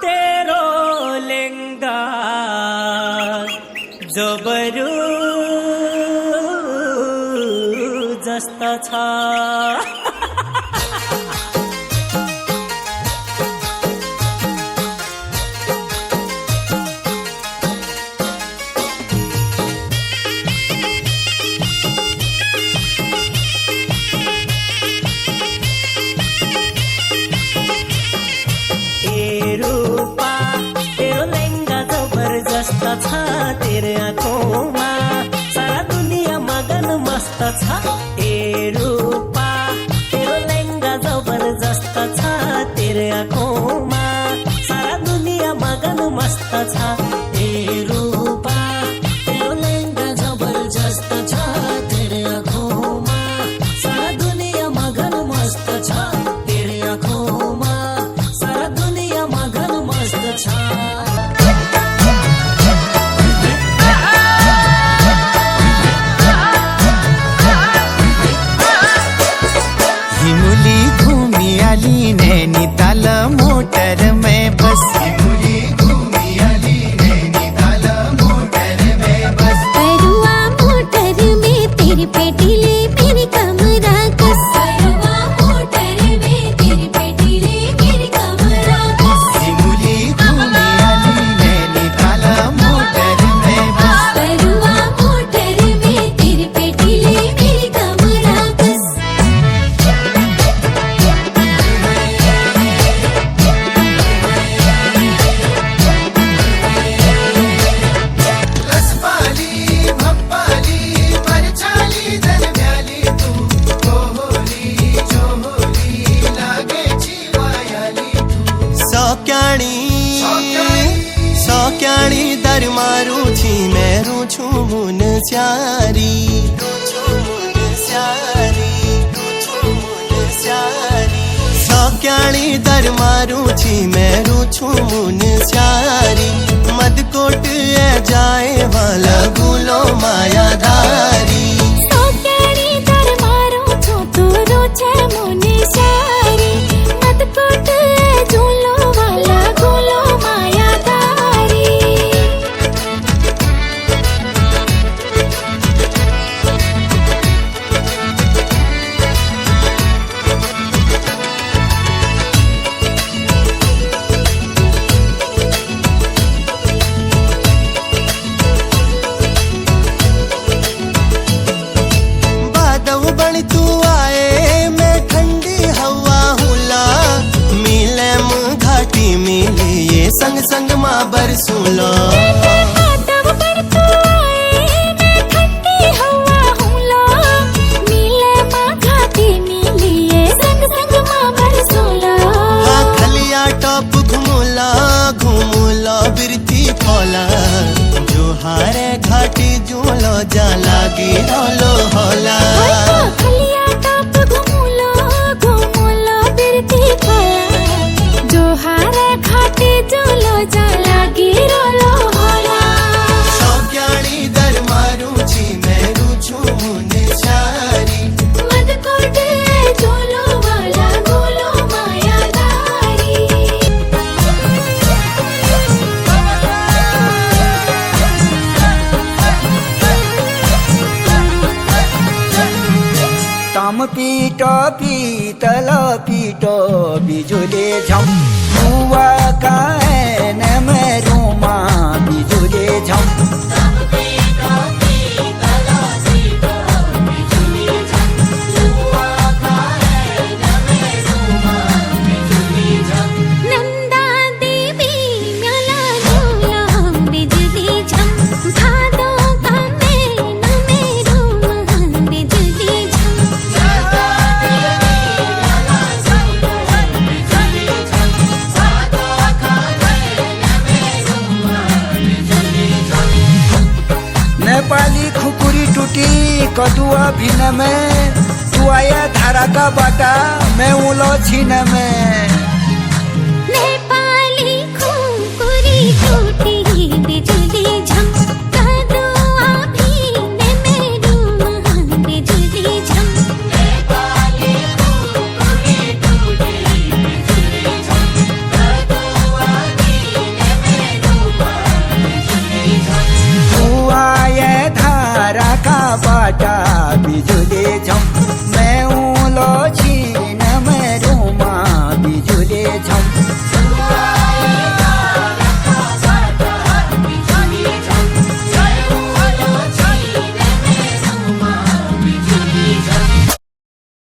तेरो लेंगा जोबरू जस्ता छ। तेरे आँखोंमा सारा दुनिया मगन मस्त छ। ए रूपा तेरो लहंगा जबरजस्त छ। तेरे आँखोंमा सारा दुनिया मगन मस्त छ। ए रूपा तेरो लहंगा जबरजस्त छ। तेरे आँखोंमा सारा दुनिया मगन मस्त छ। तेरे आँखोंमा सारा दुनिया मगन मस्त छ। नैनीताल मोटर में बस नैनीताल मोटर में बस। परुआ मोटर में तेरी पेटीले मेरी कमरा कस। परुआ मोटर में तेरी पेटीले मेरी कमरा कस। सिमुली घूमियाली नैनीताल मोटर में बस। परुआ मोटर में तेरी पेटीले मेरी कमरा कस। सौक्याणी दरमारू छी मेरू छु मुन स्यारी। सौक्याणी दरमारू छी मेरू छु मुन स्यारी। मदकोट ए जाए वाला गुलो मायादारी। सौक्याणी दरमारू छु तोरो छे मुन स्यारी। मदकोट ए झूलो वाला गुलो मायादारी। तू आए मैं ठंडी हवा हुला मिले घाटी मिले ये संग संग माँ बरसूला। खलिया टॉप घुमूला घुमूला बिरती खोला। जो हारे घाटी जुलो जा लागी रोलो होला। खलिया टॉप घुमूलो घुमूलो बिरती खोला। जो हारे घाटी जुलो जा लागी रोलो होला। सौक्याणी दरमारू छी मेरू छु मुन स्यारी। मदकोट झूलो वाला गुलो मायादारी। तम पीटो पीतल पीटो बिजुले झम। बुआ काए न मेरुमा बिजुले झम। नंदा देवी म्याला झूला बिजुली झम। भादो का महीना मेरुमा बिजुली झम। नेपाली खुकुरी टूटी कदुआ भिन में। तू आया धारा का बाटा मैं उलो छीन में। नेपाली खुकुरी टूटी बिजुली झम। कदुआ भिन मेरुमा बिजुली झम। नेपाली खुकुरी टूटी बिजुली झम। कदुआ भिन बाटा बिजुली